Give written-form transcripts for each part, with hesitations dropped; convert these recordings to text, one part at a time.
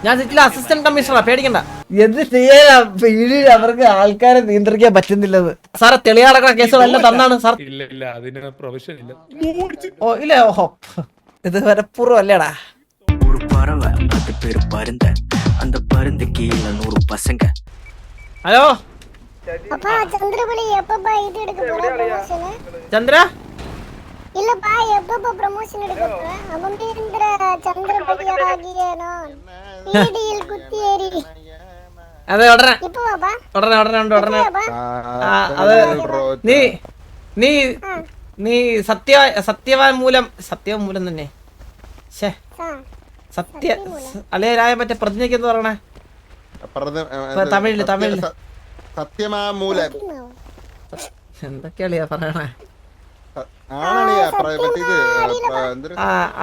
ഞാൻ സിറ്റിയിലെ അസിസ്റ്റന്റ് കമ്മീഷണറാ, പേടിക്കണ്ട. എന്ത് ചെയ്യാനാ പീഡിയിൽ അവർക്ക് ആൾക്കാരെ നിയന്ത്രിക്കാൻ പറ്റുന്നില്ലെന്ന്. സാറെ തെളിയാടക്കണ കേസുകളെല്ലാം തന്നാണ് സാർ. ഇല്ല അതിന് പ്രൊവിഷൻ ഇല്ല. ഓ ഇല്ല, ഓഹോ ഇത് വരപ്പൂർവ്വം അല്ലേടാ. ஒரு பறவை அது பேரு பருந்த அந்த பருந்து கீழ 100 பசங்க. ഹലോ அப்பா சந்திரபலி எப்பப்பா இது எடுக்க போற ப்ரமோஷன்? ചന്ദ്ര இல்லப்பா எப்பப்பா ப்ரமோஷன் எடுக்க போற? அமரேந்திர சந்திரபலி ஆகிய நான் பீடியில் குத்திയേറി. അതെ ഉടനെ இப்போ வாப்பா. ഉടനെ ഉണ്ട് ഉടനെ. അത് നീ നീ നീ സത്യവാൻ മൂലം തന്നെ സത്യ അലയരായ മറ്റേ പ്രതിജ്ഞയ്ക്ക് എന്താ പറയണേ തമിഴില് എന്തൊക്കെയാളിയാ പറയണേ?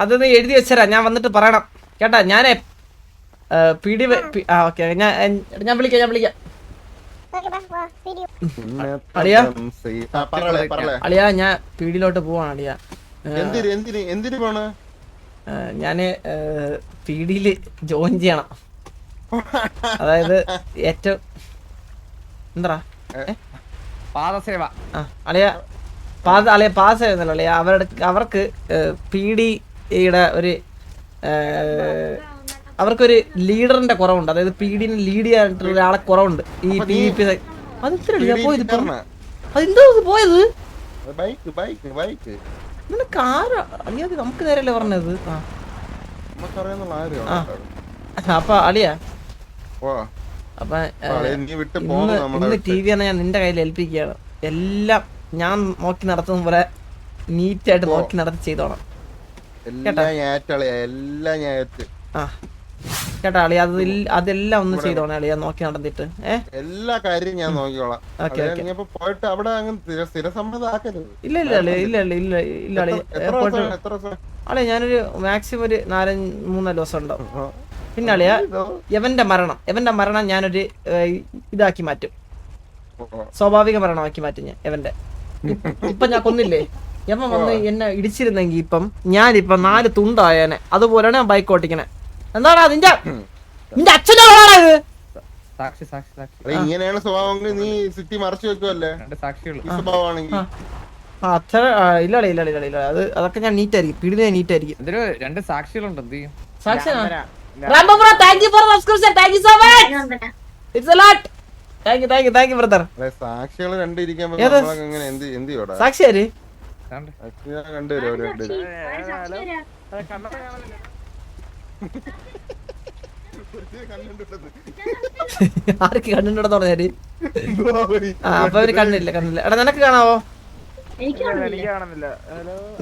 അത് നീ എഴുതി വെച്ചരാ, ഞാൻ വന്നിട്ട് പറയണം കേട്ടാ. ഞാനേ പിടി ഓക്കെ ഞാൻ വിളിക്കാം അളിയാ. അളിയാ ഞാൻ പീഡിയിലോട്ട് പോവാണ് അളിയാ. ഞാന് പീഡിയില് ജോയിൻ ചെയ്യണം. അതായത് ഏറ്റവും എന്താ പാദസേവ. അളിയ പാദസേവ എന്നല്ല അളിയ, അവർക്ക് പീഡിയുടെ അവർക്കൊരു ലീഡറിന്റെ കുറവുണ്ട്. അതായത് പീഡിനെ ലീഡ് ചെയ്യാനായിട്ടുള്ള ഒരാളെ കുറവുണ്ട് ഈ PvP. അതെന്താ പോയത്? അതെന്താ പോയത്? നിനക്ക് ആരാ അളിയാ? നമുക്ക് നേരല്ലേ പറഞ്ഞത്? അപ്പൊ അളിയാ അപ്പൊ ഇന്ന് TV ആണ് ഞാൻ നിന്റെ കയ്യിൽ ഏൽപ്പിക്കുകയാണ്. എല്ലാം ഞാൻ നോക്കി നടത്തുന്ന പോലെ നീറ്റായിട്ട് നോക്കി നടത്തി ചെയ്തോണം കേട്ടാ അളിയ. അതെല്ലാം ഒന്ന് ചെയ്തോണേ അളിയ, നോക്കി നടന്നിട്ട്. എല്ലാ കാര്യവും ഞാൻ നോക്കിക്കോളാം. ഇല്ല അളിയ, ഞാനൊരു മാക്സിമം ഒരു 4-3 ദിവസം ഉണ്ടാവും. പിന്നെ അളിയ എവന്റെ മരണം ഞാനൊരു ഇതാക്കി മാറ്റും, സ്വാഭാവിക മരണമാക്കി മാറ്റും ഞാൻ എവന്റെ. ഇപ്പൊ ഞാൻ കൊന്നില്ലേ, യവൻ വന്ന് എന്നെ ഇടിച്ചിരുന്നെങ്കി ഇപ്പം ഞാനിപ്പം 4 തുണ്ടായേനെ. അതുപോലെയാണ് ഞാൻ ബൈക്ക് ഓട്ടിക്കണേ. എന്താടാ നിന്റെ അച്ഛൻ്റെ ഇത്? ഇങ്ങനെയാണ് സ്വഭാവമെങ്കിൽ നീ സിറ്റി മറച്ചു വെക്കുമല്ലേ സ്വഭാവമാണെങ്കിൽ. ഇല്ല അതൊക്കെ ഞാൻ നീറ്റായിരിക്കും, പിടിനെ നീറ്റായിരിക്കും. 2 സാക്ഷികളുണ്ട്. എന്ത് ചെയ്യും? സാക്ഷികൾ കണ്ടിരിക്കുമ്പോ സാക്ഷിയാര്? ആർക്ക് കണ്ണിണ്ടെന്ന് പറഞ്ഞാല്? അപ്പൊ അവര് കണ്ണില്ല. എടാ നിനക്ക് കാണാവോ?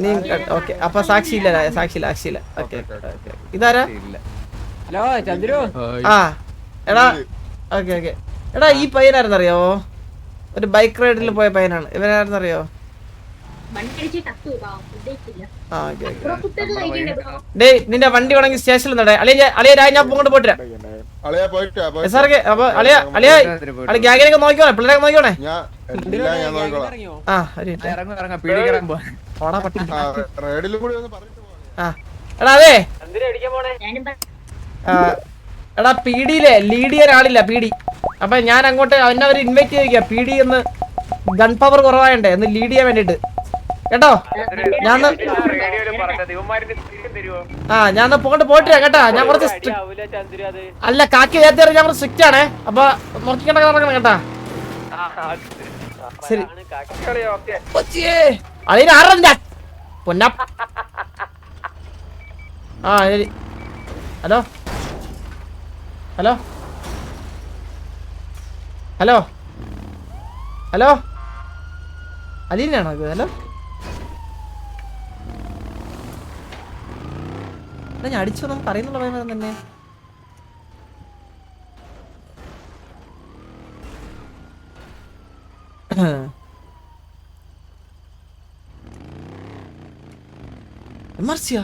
നീ ഓക്കെ. അപ്പൊ സാക്ഷിയില്ല. ഓക്കെ ഇതാരാ? ഹലോ ചന്ദ്രു. എടാ ഓക്കെ എടാ ഈ പയ്യനായിരുന്നറിയാവോ? ഒരു ബൈക്ക് റൈഡിൽ പോയ പയ്യനാണ്. ഇവനായിരുന്നറിയോ? നിന്റെ വണ്ടി വേണമെങ്കിൽ സ്റ്റേഷനിൽ നിന്നേ അളിയ. ഞാൻ പോയിട്ട് പോട്ടെ സാറേ. അപ്പൊ ഗ്യാങ്ങിനൊക്കെ നോക്കിക്കോണേ, പിള്ളേരൊക്കെ നോക്കിക്കോണേ. എടാ അതെ എടാ പീഡിയിലെ ലീഡ് ചെയ്യാൻ ആളില്ല പീഡി. അപ്പൊ ഞാൻ അങ്ങോട്ട് അവര് ഇൻവൈറ്റ് ചെയ്തിരിക്കുക. പീഡി എന്ന് ഗൺ പവർ കുറവായണ്ടേ എന്ന് ലീഡ് ചെയ്യാൻ വേണ്ടിട്ട് കേട്ടോ. ഞാൻ പോയിട്ട് പോയിട്ടില്ല കേട്ടാ. ഞാൻ കുറച്ച് അല്ല കാക്കി നേരത്തെ ഞാൻ കുറച്ച് സ്ട്രിക്റ്റ് ആണേ. അപ്പൊ നോക്കിക്കണ്ട നടക്കണം കേട്ടാ. ശരി അതിനാറിന്റെ പൊന്ന. ശരി. ഹലോ അലീനാണോ ഇത്? ഹലോ ഞാൻ അടിച്ചു നമുക്ക് അറിയുന്നുള്ള ഭയം തന്നെ. എമർസിയാ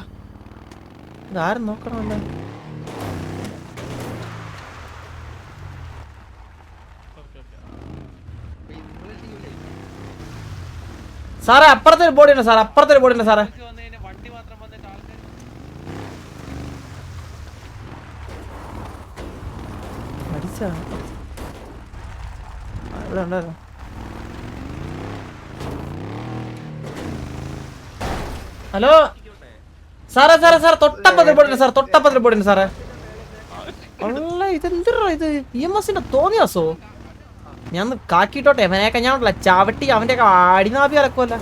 ഇതാരും നോക്കണമല്ലോ. സാറേ അപ്പുറത്തൊരു ബോഡി ഉണ്ട് സാറേ. വിളിച്ചാ ഇവിടെ ഉണ്ടായിരുന്നു. ഹലോ സാറേ സാറേ സാർ തൊട്ടപ്പത്തിൽ പോയിട്ടുണ്ട് സാർ, തൊട്ടപ്പത്തിൽ പോയിട്ടുണ്ട് സാറേ. അല്ല ഇതെന്തിനാ ഇത് EMS തോന്നിയാസോ? ഞാൻ കാക്കിട്ടോട്ടെ അവനെയൊക്കെ ഞാൻ ചവിട്ടി അവന്റെ ഒക്കെ അടിനാഭി അലക്കുമല്ല.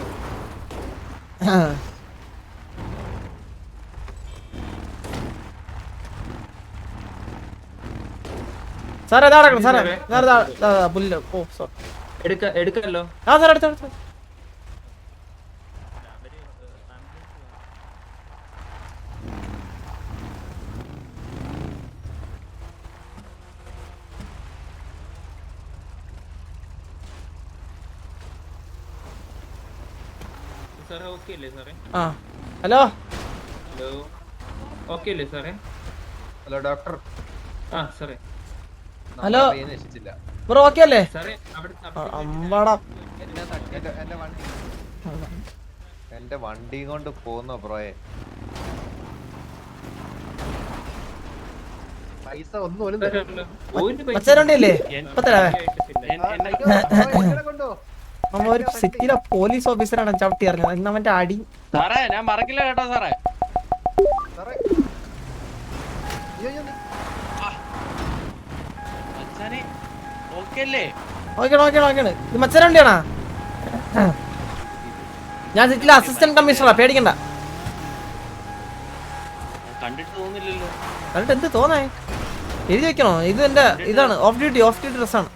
സാറേ ഇതാ കിടക്കണം സാറേ, പുല്ല്. ഓ സോറി. എടുക്കല്ലോ. ആ സാർ എടുത്തു. സാറേ ഓക്കെ അല്ലേ സാറേ? ആ ഹലോ ഹലോ ഓക്കെ അല്ലേ സാറേ? Hello doctor. ആ സാറേ. ഹലോ ബ്രോ ഓക്കെ അല്ലേ? സാറേ അമ്പാടാ എന്റെ വണ്ടി കൊണ്ട് പോന്നോ ബ്രോയെ? പൈസ ഒന്നും മച്ചാനുണ്ടല്ലേ ഇപ്പൊ തരാവേ. അവൻ ഒരു സിറ്റിയിലെ പോലീസ് ഓഫീസറാണ് ചവിട്ടി അറിഞ്ഞത്. ഇന്ന് അവന്റെ അടി സാറേ ഞാൻ മറക്കില്ല കേട്ടോ സാറേ. ഓക്കെയാണ്. ഇത് മച്ചാനുണ്ടിയാണോ? ഞാൻ സിറ്റിയിലെ അസിസ്റ്റന്റ് കമ്മീഷണറാ, പേടിക്കണ്ട. കണ്ടിട്ട് എന്ത് തോന്നേ? എഴുതി വെക്കണോ? ഇത് എന്റെ ഇതാണ്, ഓഫ് ഡ്യൂട്ടി ഡ്രസ്സാണ്.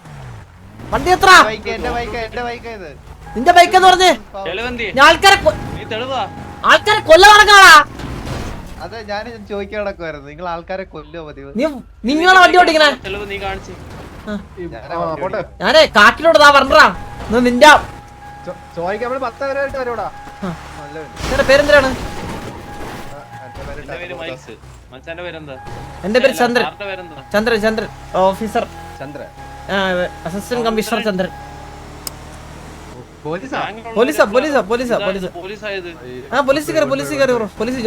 വണ്ടി എത്ര? നിന്റെ ബൈക്ക് എന്ന് പറഞ്ഞേ ആൾക്കാരെ കൊല്ല നടക്കാടാ. അതെ ഞാൻ ചോദിക്കാൻ നടക്കുമായിരുന്നു, നിങ്ങൾ ആൾക്കാരെ കൊല്ലോ പതിവ്? നിങ്ങളാണ് വണ്ടി ഓടിക്കണേ? ഞാനേ കാട്ടിലോട്ട് പറഞ്ഞാ നിന്റെ പേരെന്തിനാണ്? എന്റെ പേര് ചന്ദ്രൻ ഓഫീസർ അസിസ്റ്റന്റ് കമ്മീഷണർ ചന്ദ്രൻ. പോലീസാ ആ പോലീസുകാർ പോലീസ്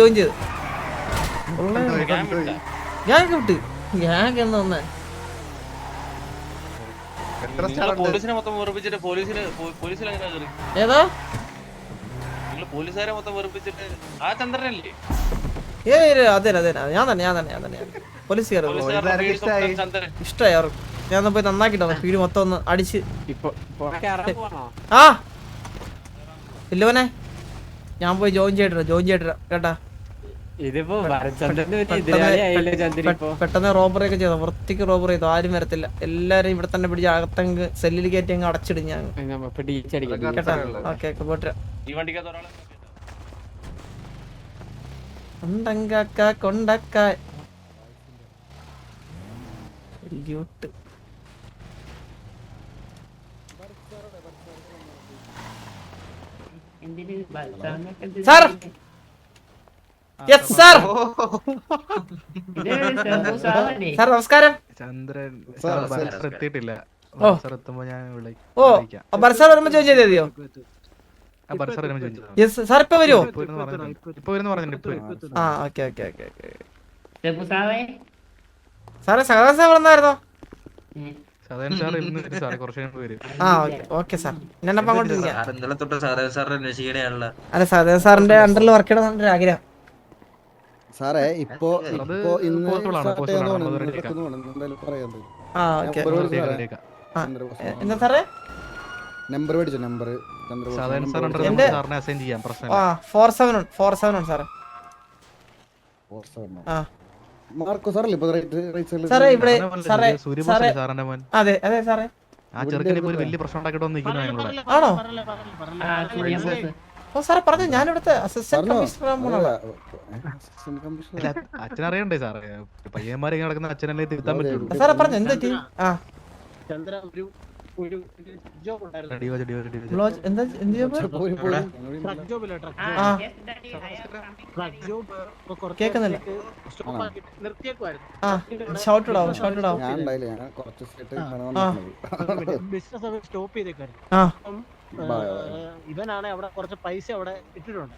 ജോയിൻ ചെയ്ത് ഗ്യാങ് വിട്ട്. ഗ്യാങ് എന്ന് വന്നേ പോലീസിനെ മൊത്തം വെറുപ്പിച്ചിട്ട് ഏതാ പോലീസുകാരെ മൊത്തം വെറുപ്പിച്ചിട്ട് ആ ചന്ദ്രനല്ലേ? അതെ ഞാൻ തന്നെ പോലീസുകാർ ഇഷ്ടമായി അവർക്ക്. ഞാൻ പോയി നന്നാക്കിട്ടോ വീട് മൊത്തം ഒന്ന് അടിച്ച്. ആ ഇല്ലവനെ ഞാൻ പോയി ജോയിൻ ചെയ്തിട്ടാ കേട്ടാ. പെട്ടെന്ന് റോബറി ഒക്കെ ചെയ്തോ, വൃത്തിക്ക് റോബറി ചെയ്തോ, ആരും വരത്തില്ല. എല്ലാരും ഇവിടെ തന്നെ പിടിച്ച് അകത്തങ്ങ് സെല്ലിൽ കയറ്റി അങ്ങ് അടച്ചിടും ഞാൻ കേട്ടാ. ഓക്കെ പോട്ടെ. കൊണ്ടക്ക സാർ യെസ് സാർ. സാർ നമസ്കാരം. ഓ ബർസാർ വരുമ്പോ ജോയിൻ ചെയ്തോ? യെസ് സാർ ഇപ്പൊ വരുമോ? ആ ഓക്കെ സാറേ സഹദാ സാർ വന്നായിരുന്നോ? ആ ഓക്കെ സാർ ഞാനപ്പോ അങ്ങോട്ട് അല്ല സഹദാ സാറിന്റെ അണ്ടറിൽ വർക്ക് ചെയ്യണമെന്ന് ആഗ്രഹം. സാറേ ഇപ്പോ എന്താ സാറേ നമ്പർ മേടിച്ചോ? നമ്പർ എന്റെ 471 സാറേ. മാർക്കോ സാറല്ലേ ഇപ്പൊ സാറേ ഇവിടെ സാറേ അതെ സാറേ. ആണോ? ഓ സാറേ പറഞ്ഞു ഞാൻ ഇവിടുത്തെ അസിസ്റ്റന്റ് കമ്മീഷണർ. അച്ഛനറിയണ്ടേ സാറേ? പയ്യന്മാരെ നടക്കുന്ന അച്ഛനല്ലേ തിരുത്താൻ പറ്റുള്ളൂ. സാറേ പറഞ്ഞു എന്ത് പറ്റി? ആ കേക്കുന്നില്ല. ഇവനാണ് അവിടെ കുറച്ച് പൈസ അവിടെ ഇട്ടിട്ടുണ്ട്.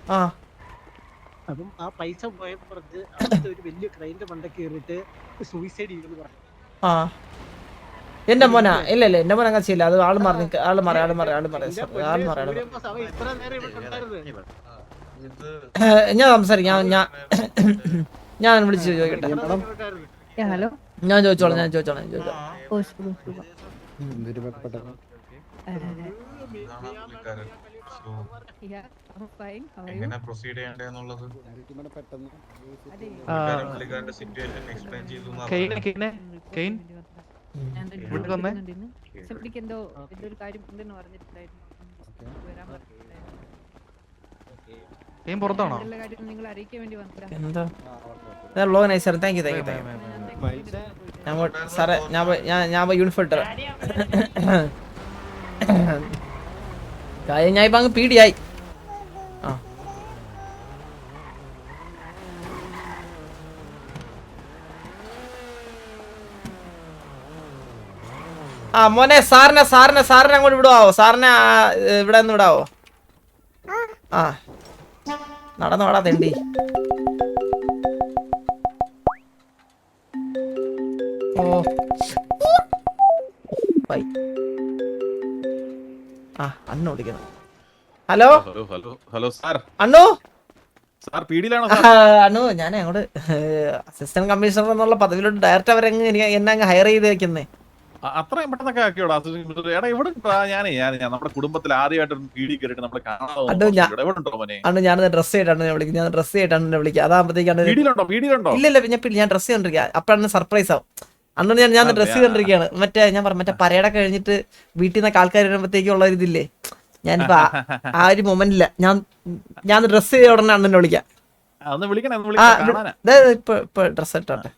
അപ്പം ആ പൈസ പോയപ്പുറത്ത് ഒരു വലിയ ക്രൈന്റെ മണ്ടക്ക് കയറിയിട്ട് സൂയിസൈഡ് ചെയ്യുമെന്ന് പറഞ്ഞു. എന്റെ മോനാ ഇല്ല എന്റെ മോൻ അങ്ങനെ ചെയ്യില്ല. അത് ആള് മാറി നിൽക്കുക. ആള് മാറി ഇത്ര നേരം ഇവിടെ ഉണ്ടായിരുന്നു. ഞാൻ സംസാരിക്കാം. ഞാൻ വിളിച്ച് ചോദിക്കട്ടെ. ഹലോ ഞാൻ ചോദിച്ചോളാം. എന്തൊരു പെട്ടെന്ന് എങ്ങനെ പ്രൊസീഡ് ചെയ്യേണ്ടതെന്നുള്ളത് പെട്ടെന്ന് എന്തോ ഒരു കാര്യം ഉണ്ടെന്ന് പറഞ്ഞിട്ടുണ്ടായിരുന്നു. പുറത്താണോ? കാര്യം നിങ്ങൾ അറിയിക്കാൻ വേണ്ടി വന്നതാ. എന്താ vlog nice sir. Thank you. സാറേ ഞാൻ യൂണിഫോം ഇട്ട കാര്യം ഞാൻ ഇപ്പൊ അങ്ങ് പീടിയായി. മോനെ സാറിനെ അങ്ങോട്ട് വിടുവാവോ? സാറിനെ ഇവിടെ നിന്ന് വിടാവോ? ആ നടന്നോടാ തെണ്ടി. ഓ ബൈ. അണ്ണു വിളിക്കണം. Hello sir Annu. സാർ പീഡിയിലാണോ? അണ്ണു ഞാൻ അങ്ങോട്ട് അസിസ്റ്റന്റ് കമ്മീഷണർ എന്നുള്ള പദവിയിലോട്ട് ഡയറക്റ്റ് അവരെങ്ങ് എന്നെ അങ്ങ് ഹയർ ചെയ്ത് വെക്കുന്നേ. അത്രയും പെട്ടെന്നൊക്കെ ആക്കിയോടാ. എടാ ഇവിടെ ഞാനേ നമ്മുടെ കുടുംബത്തിൽ ആദ്യമായിട്ട് പീഡി കയറിയിട്ട് നമ്മളെ അണ്ണു ഞാനത് ഡ്രസ് ചെയ്തിട്ടാണ് വിളിക്കുന്നത്. ഞാൻ ഡ്രസ് ചെയ്തിട്ടാണ് വിളിക്കുക. അതാകുമ്പോഴത്തേക്കാണ് ഇല്ല ഞാൻ ഡ്രസ് ചെയ്തോണ്ടിരിക്കുക. അപ്പോഴാണ് സർപ്രൈസ് ആവും. അണ്ണു ഞാൻ ഡ്രസ് ചെയ്തോണ്ടിരിക്കുകയാണ്. ഞാൻ പറഞ്ഞു മറ്റേ പരേഡൊക്കെ കഴിഞ്ഞിട്ട് വീട്ടിൽ നിന്നൊക്കെ ആൾക്കാർ വരുമ്പോഴത്തേക്കുള്ള ഒരു ഇതില്ലേ. ഞാനിപ്പോ ആ ഒരു മൊമെന്റില്ല. ഞാൻ ഡ്രസ് ചെയ്ത ഉടനെ അണ്ണനെ വിളിക്കാം. ഇപ്പൊ ഡ്രസ് ഇട്ടോട്ടെ.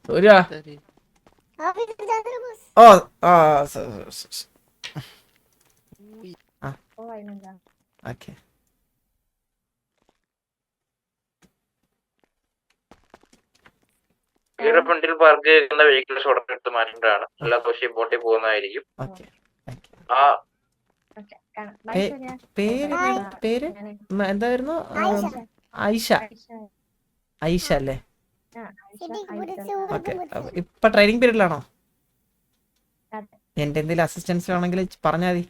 സൂര്യ ഓ ഓക്കെ. ഫ്രണ്ടിൽ പാർക്ക് ചെയ്യുന്ന വെഹിക്കിൾസ് ഉടനെ എടുത്ത് മാറ്റേണ്ടതാണ്. എല്ലാ ദിവസവും ബോട്ടിൽ പോകുന്നതായിരിക്കും. ആ പേര് എന്തായിരുന്നു? ഐഷ അല്ലേ? ഓക്കെ. ഇപ്പൊ ട്രെയിനിങ് പീരീഡിലാണോ? എന്റെ എന്തെങ്കിലും അസിസ്റ്റൻസ് ആണെങ്കിൽ പറഞ്ഞാൽ മതി.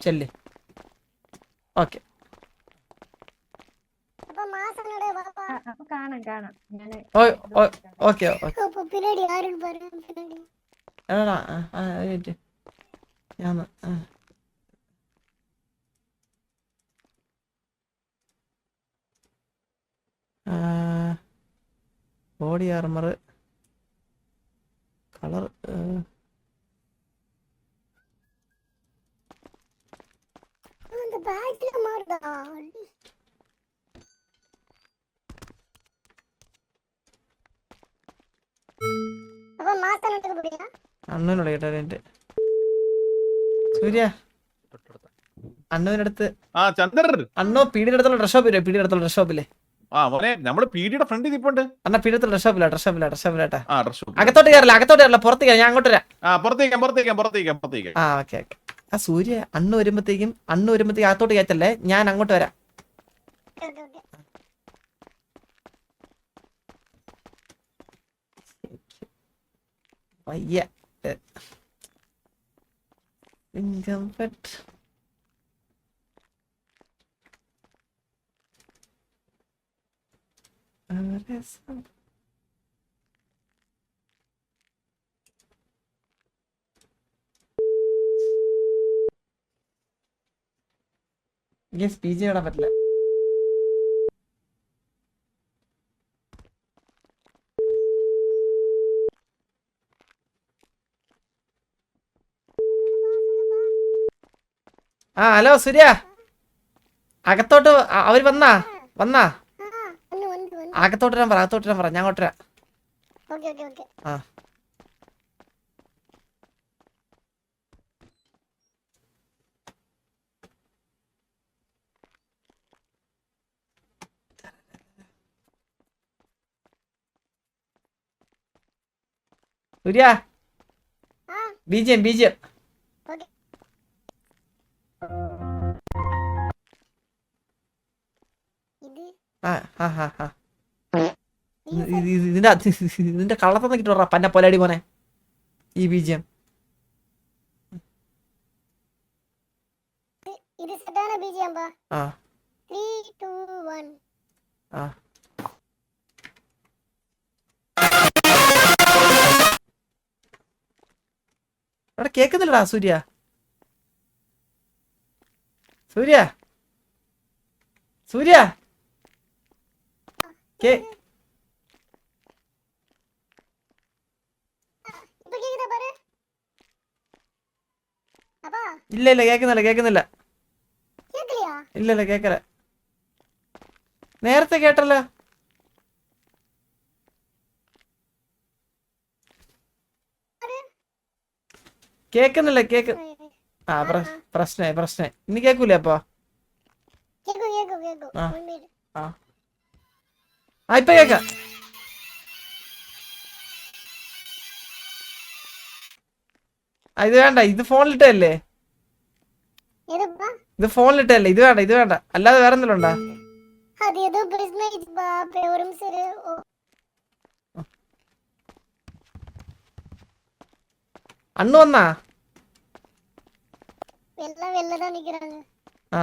ചെല്ല്. ഓക്കെ. ഓക്കെ ഞാൻ ബോഡി ആർമർ കളർ അണ്ണനോട് കേട്ടോ. സൂര്യ അണ്ണുവിനടുത്ത് അണ്ണോ പീടിയുടെ അടുത്തുള്ള ഡ്രസ് ഷോപ്പില്ലേ? പീടിയുടെ അടുത്തുള്ള ഡ്രസ് ഷോപ്പില്ലേ? നമ്മള് പീഡിയുടെ ഫ്രണ്ട് ഇരിപ്പുണ്ട്. അണ്ണാ പീടിയുടെ ഡ്രസ് ഷോപ്പിലാ. അകത്തോട്ട് കയറില്ല പുറത്ത് കയറി. ഞാൻ അങ്ങോട്ട് വരാം. പുറത്തേക്ക്. ഓക്കെ. ആ സൂര്യ അണ്ണു വരുമ്പത്തേക്കും അകത്തോട്ട് കയറ്റല്ലേ. ഞാൻ അങ്ങോട്ട് വരാം. വയ്യ. സ്പീച്ച് ഇടാൻ പറ്റില്ല. ഹലോ സൂര്യ അകത്തോട്ട് അവര് വന്നാ അകത്തോട്ട് വരാൻ പറ. ഞാൻ അങ്ങോട്ട് വരാം. സൂര്യ ബിജിഎം ഓക്കെ ഇത് ഇതിന്റെ കള്ളത്തന്നെ കിട്ടുവാ പന്ന പൊലാടി മോനെ ഈ ബിജിഎം. ഇത് സെറ്റാണ് ബിജിഎം ബാ. ആ 3 2 1 ആ അവിടെ കേക്കുന്നില്ലടാ സൂര്യ. സൂര്യ സൂര്യ കേ ഇപ്പൊ കേക്കുതാ പാரு. അപ്പാ ഇല്ല ഇല്ല കേക്കുന്നില്ല കേക്കലിയാ? ഇല്ല കേക്കല. നേരത്തെ കേട്ടല്ലോ. കേക്കുന്നില്ല ആ പ്രശ്നായി ഇനി കേക്കൂലേ അപ്പൊ? കേക്കു ആ. 1 minute. ആ ഇപ്പൊ കേക്കാം. ഇത് വേണ്ട, ഇത് ഫോണിലിട്ടല്ലേ? ഏതാ? ഇത് ഫോണിലിട്ടല്ലേ? ഇത് വേണ്ട അല്ലാതെ വേറെ എന്തെങ്കിലും ഉണ്ടാ? അതേതോ ബിസിനസ് ബാ പേരും സരെ. അണ്ണു വന്നാ? വെള്ളതാ നിക്കறாங்க. ആ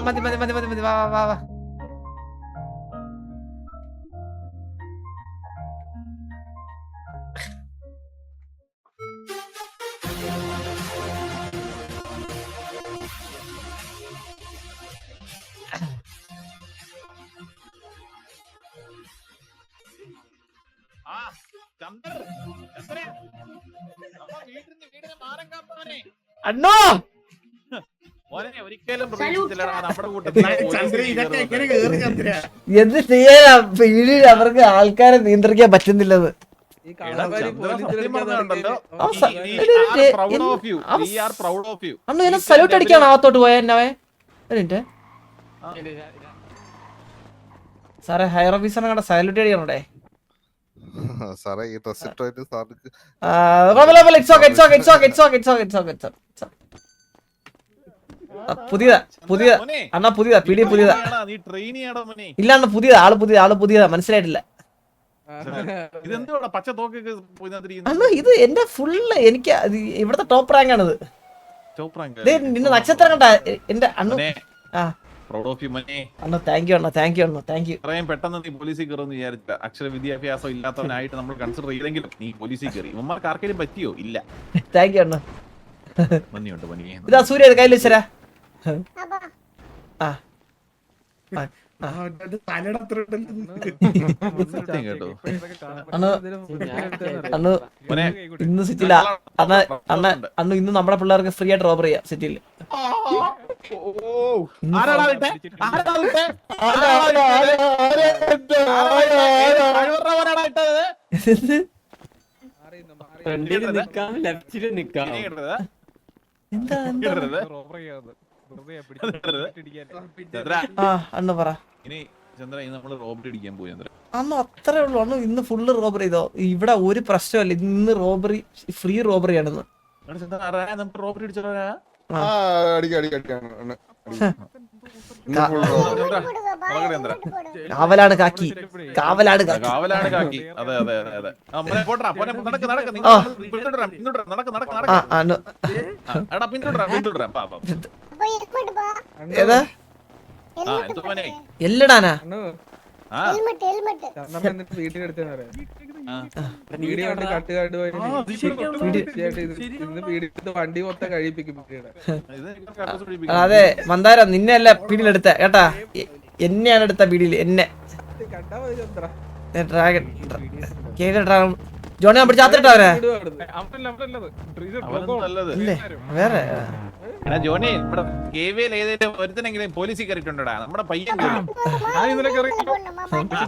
മതി വാ. അണ്ണോ ഒരിക്കലും നമ്മുടെ കൂട്ടത്തിൽ എന്ത് ചെയ്യാനാ? വീടിൽ അവർക്ക് ആൾക്കാരെ നിയന്ത്രിക്കാൻ പറ്റുന്നില്ലെന്ന്. അണ്ണു എന്നെ സല്യൂട്ട് അടിക്കാണ് അകത്തോട്ട് പോയ എന്നവേ. സാറേ ഹയർ ഓഫീസറിനെ കണ്ട സല്യൂട്ട് അടിക്കണേ. സാറേ ഈ ഡ്രസ് ഇട്ടിട്ട് സാർക്ക് പുതിയതാ അണ്ണാ, പുതിയതാ പിടി പുതിയതാ. ഇല്ല അണ്ണ പുതിയതാ, ആള് പുതിയതാ മനസ്സിലായിട്ടില്ല. അണ്ണ ഇത് എന്റെ ഫുള്ള് എനിക്ക് ഇവിടത്തെ ടോപ്പ് റാങ്ക് ആണിത്. നിന്റെ നക്ഷത്രം കണ്ട എന്റെ അണ്ണു. അണ്ണ താങ്ക് യു പെട്ടെന്ന് നീ പോലീസിൽ കയറുമെന്ന് വിചാരിച്ചില്ല. അക്ഷര വിദ്യാഭ്യാസം ഇല്ലാത്തവനായിട്ട് നമ്മൾ കൺസിഡർ ചെയ്തെങ്കിലും നീ പോലീസിൽ കയറി. ഉമ്മമാർക്ക് ആർക്കെങ്കിലും പറ്റിയോ? ഇല്ല. താങ്ക് യു അണ്ണ. മഞ്ഞുണ്ട് പനി. ഇതാ സൂര്യ കയ്യിൽ വെച്ചരാ. കേട്ടോ ഇന്ന് സിറ്റിയില അന്ന് ഇന്ന് നമ്മുടെ പിള്ളേർക്ക് ഫ്രീ ആയിട്ട് റോബർ ചെയ്യാം സിറ്റിയിൽ. അന്ന് പറ. അന്ന് അത്രേ ഉള്ളു. അന്ന് ഇന്ന് ഫുള്ള് റോബറി ചെയ്തോ? ഇവിടെ ഒരു പ്രശ്നമല്ല. ഇന്ന് റോബറി ഫ്രീ റോബറി ആണെന്ന്. കാവലാണ് കാക്കി. ഏതാ എല്ലടാനാ? വണ്ടി മൊത്തം കഴിപ്പിക്കും. അതെ മന്ദാരം നിന്നെ അല്ല പീടിയിലെടുത്ത കേട്ടാ, എന്നെയാണ് എടുത്ത പീടിയിൽ. എന്നെ ഡ്രാഗൺ ഡ്രാഗൺ ജോണി പിടിച്ച് ചാത്തിട്ടവരെ വേറെ ജോണി ഇവിടെ കേവിയിൽ ഏതെങ്കിലും ഒരുത്തനെങ്കിലും പോലീസിൽ കയറിയിട്ടുണ്ടോടാ? നമ്മുടെ പയ്യൻ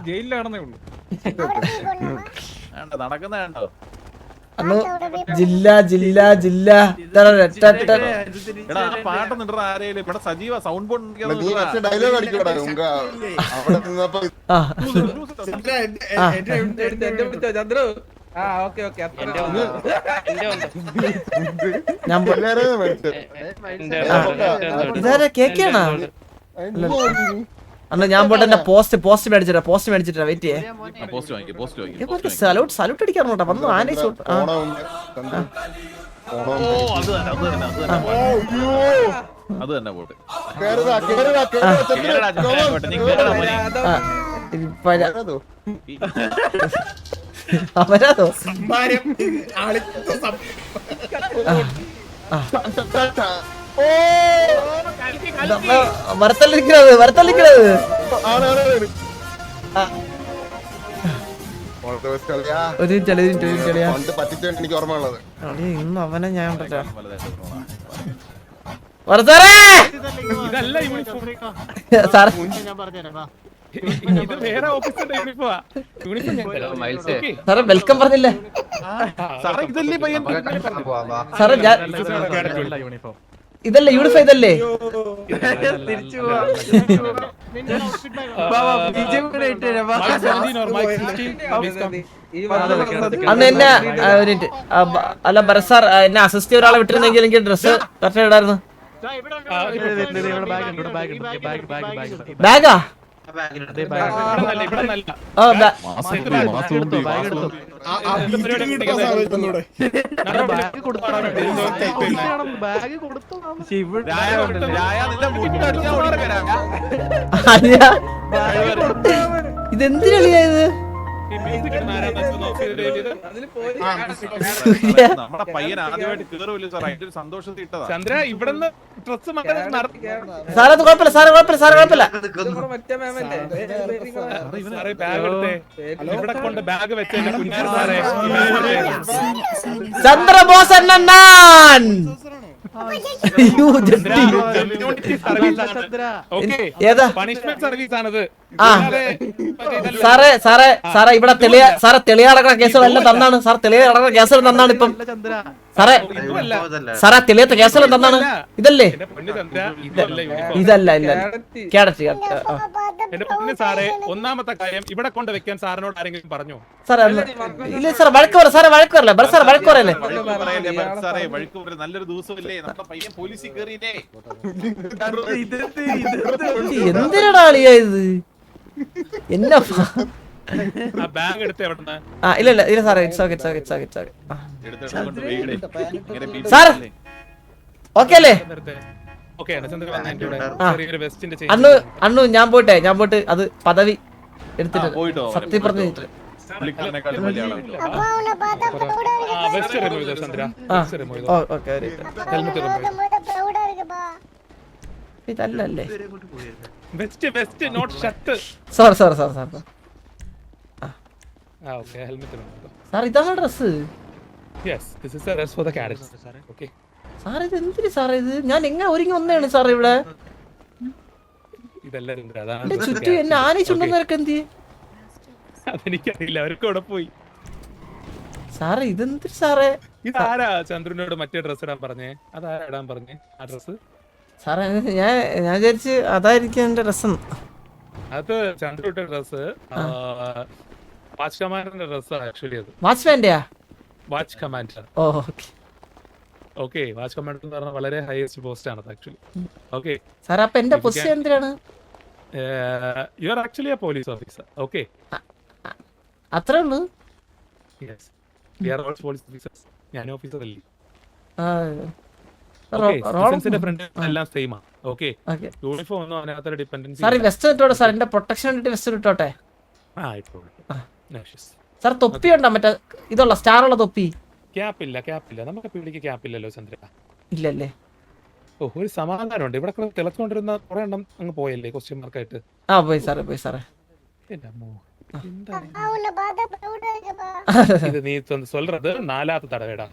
ജയിലിലാണെന്നേ ഉള്ളൂ. നടക്കുന്ന കണ്ടോ? അന്ന് ജില്ല ജില്ല ജില്ല എടാ പാട്ടൊന്നും ഇടറ ആരേലും ഇവിടെ സജീവ സൗണ്ട് ബോർഡ് ഡയലോഗ് അടിക്കൂടാ അവിടെ നിന്നപ്പോ ചന്ദ്രു ഞാൻ എല്ലാരെയും മേടിച്ചത്. ഇതാരാ കേക്കാണോ അന്ന് ഞാൻ പോട്ടെ എന്റെ പോസ്റ്റ് മേടിച്ചിട്ടാ വെയിറ്റ് ചെയ്യേ പോസ്റ്റ് വാങ്ങിക്കും പോസ്റ്റ് വാങ്ങിക്കും സല്യൂട്ട് അടിക്കാറുണ്ടോ കേട്ടോ വന്നു ആനേ ഷൂട്ട് ഓണമുണ്ട്. ചന്ദ്രൻ. ഓണം. അത് തന്നെ പോട്ടെ കേറുക, കേറുക, കേറുക, ചന്ദ്രൻ. കേറുക. അവരാതോ വരത്തല്ലിക്കുന്നത് ആണ്, ആണ്, ആണ്. All the best കളിയാ. ഒരു ചെളിയാ പണ്ട് പറ്റിച്ചാണ് എനിക്ക് ഓർമ്മയുള്ളത്. ഇന്ന് അവനെ ഞാൻ ഉണ്ടല്ലോ ഇതല്ല യൂണിഫോം സാർ ഞാൻ പറഞ്ഞുതരാം ഇത് വേറെ ഓഫീസിന്റെ യൂണിഫോമാ യൂണിഫോം ഞാൻ തരാം. സാറേ വെൽക്കം പറഞ്ഞില്ലേ സാറേ ഇതല്ലേ പയ്യൻ സാറേ ഞാൻ യൂണിഫോം ഇതല്ലേ യൂണിഫോം ഇതല്ലേ അന്ന് എന്നെ അല്ല ഭരത് സാർ എന്നെ അസിസ്റ്റ് ചെയ്ത ഒരാളെ വിട്ടിരുന്നെങ്കിൽ എനിക്ക് ഡ്രസ് കറക്റ്റ് ഇടായിരുന്നു ബാഗാ ഇതെന്തിനാളിയായത് നമ്മുടെ പയ്യൻ ആദ്യമായിട്ട് കേറുമല്ലോ സാർ അതിന്റെ ഒരു സന്തോഷത്തിൽ ഇട്ടതാ ചന്ദ്ര ഇവിടുന്ന് ഡ്രസ് സാറേ അത് കുഴപ്പമില്ല സാറേ കുഴപ്പമില്ല സാറേ ബാഗ് എടുത്തേ ഇവിടെ കൊണ്ട് ബാഗ് വെച്ചേ കുഞ്ഞാറ് സാറേ ചന്ദ്രബോസ് എന്നാൻ ഏതാ പണിഷ്മെന്റ് സർവീസ് ആണത് ആ സാറേ ഇവിടെ തെളിയടക്കണ കേസുകളെല്ലാം തന്നാണ് സാർ തെളിയടക്കണ കേസുകൾ തന്നാണ് ഇപ്പം സാറേ തെളിയാത്ത കേസുകൾ തന്നാണ് ഇതല്ലേ ഇതല്ല ഇല്ല കേടറ്റ് എന്റെ പൊന്നു സാറേ ഒന്നാമത്തെ കാര്യം ഇവിടെ കൊണ്ട് വെക്കാൻ സാറിനോട് ആരെങ്കിലും പറഞ്ഞോ സാറേ ഇല്ല സാർ വഴക്ക് പറയല്ലേ ബർ സാർ വഴക്ക് പറയല്ലേ സാറേ വഴിക്ക് പറയും നല്ലൊരു ദിവസമല്ലേ നമ്മുടെ പയ്യൻ പോലീസിൽ കയറിയില്ലേ എന്തിനാടാ അളിയാ ഇത് എന്നാ ആ ബാഗ് എടുത്ത് എവിടുന്ന് ഇല്ല സാറേ ഇറ്റ്സ് ഓക്കെ എടുത്തോണ്ട് വീട് സാർ ഓക്കെ അല്ലേ ഓക്കെ ചന്ദ്ര വന്ന എന്റെ കൂടെ ചെറിയൊരു വെസ്റ്റിന്റെ അണ്ണു ഞാൻ പോയിട്ട് അത് പദവി എടുത്തിട്ട് പോയിട്ടോ സത്യം പറഞ്ഞിട്ട് പുള്ളിക്കാരനെക്കാളും വലിയ ആളാണ് அப்பா உன்னை பார்த்தா ப்ரௌடா இருக்கு വെസ്റ്റ് റിമൂവ് ചെയ്തോ ചന്ദ്ര വെസ്റ്റ് റിമൂവ് ചെയ്തോ ഓക്കെ ഹെൽമെറ്റ് റിമൂവ് ப்ரௌடா இருக்குப்பா ഇതല്ലേ വെസ്റ്റ് നോട്ട് ഷർട്ട് സാർ ആ ഓക്കെ ഹെൽമെറ്റ് റിമൂവ് ചെയ്തോ സാർ ഇതാണ് dress yes this is the dress for the cadets okay sir ഇത് എന്തിന് സാറേ ഇത് ഞാൻ എങ്ങനെ ഒരുങ്ങി വന്നതാണ് സാർ ഇവിടെ ഇതെല്ലാം ഉണ്ട് അതാണ് എന്റെ ചുറ്റും എന്നെ ആനയിച്ചുണ്ടെന്നൊക്കെ എന്ത് അതെനിക്കറിയില്ല അവർക്ക് അവിടെ പോയി സാറേ ഇതെന്തിന് സാറേ ഇതാരാ ചന്ദ്രനോട് മറ്റേ ഡ്രസ് ഇടാൻ പറഞ്ഞേ അതാരാ ഇടാൻ പറഞ്ഞേ ആ ഡ്രസ് സാറേ ഞാൻ വിചാരിച്ച് അതായിരിക്കും എന്റെ രസം അത് ചന്ദ്രയുടെ ഡ്രസ് വാച്ച് കമാൻഡറിന്റെ ഡ്രസ്സാണ് ആക്ച്വലി അത് വാച്ച്മാന്റെയാ watch commander okay okay watch commander എന്ന് പറഞ്ഞാൽ വളരെ ഹയസ്റ്റ് പോസ്റ്റ് ആണ് ആക്ച്വലി ഓക്കെ സാർ അപ്പൊ എന്റെ പൊസിഷൻ എന്തിനാണ് you are actually a police officer okay അത്രേ ഉള്ളൂ yes we are all police officers ഞാൻ ഓഫീസർ അല്ലേ ഫ്രണ്ട് എല്ലാം സെയിം ആണ് ഓക്കെ യൂണിഫോം ഒന്നും അതിനകത്തൊരു ഡിപെൻഡൻസി സാർ ഈ വെസ്റ്റ് ഇട്ടോട്ടെ സാർ എന്റെ പ്രൊട്ടക്ഷൻ വേണ്ടിട്ട് വെസ്റ്റ് ഇട്ടോട്ടെ സാർ തൊപ്പി ഉണ്ടോ മറ്റേ ഇതുള്ള സ്റ്റാർ ഉള്ള തൊപ്പി ക്യാപ്പില്ല നമുക്ക് പിടിക്ക് ക്യാപ്പില്ലല്ലോ ചന്ദ്ര ഇല്ലല്ലേ ഓ ഒരു സമാധാനമുണ്ട് ഇവിടെ തിളച്ചുകൊണ്ടിരുന്ന കുറെ എണ്ണം അങ്ങ് പോയല്ലേ ക്വസ്റ്റ്യൻ മാർക്കായിട്ട് പോയി സാറേ എന്റെ അമ്മോ அப்பா உன்னை பார்த்தா ப்ரௌடா இருக்குப்பா ഇത് നീ சொல்றது നാലാമത്തെ തടവേടാ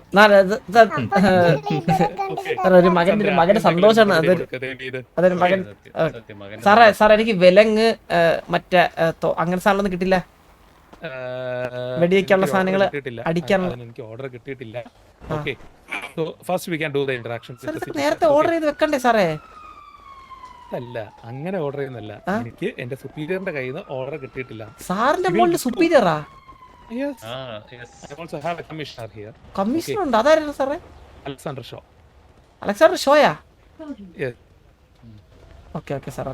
ഒരു മകന്റെ സന്തോഷമാണ് അതൊരു മകൻ സാറേ എനിക്ക് വിലങ്ങ് മറ്റേ അങ്ങനെ സാധനമൊന്നും കിട്ടില്ല വെടിവെക്കാനുള്ള സാധനങ്ങള് അടിക്കാനുള്ള എനിക്ക് ഓർഡർ കിട്ടിയിട്ടില്ല. Okay, so first we can do the interaction. നേരത്തെ ഓർഡർ ചെയ്ത് വെക്കണ്ടേ സാറേ? അല്ല, അങ്ങനെ ഓർഡർ ചെയ്യുന്നല്ല. എനിക്ക് എന്റെ സുപ്പീരിയറിന്റെ കയ്യിൽ നിന്ന് ഓർഡർ കിട്ടിയിട്ടില്ല. സാറിന്റെ മോളിൽ സുപ്പീരിയറാ? Yes. Yes. I also have a commissioner here. Commissioner ഉണ്ട്. അതായിരുന്നു സാറേ? Alexander Shaw. അലക്സാണ്ടർ ഷോയാ? Yes. Okay sir.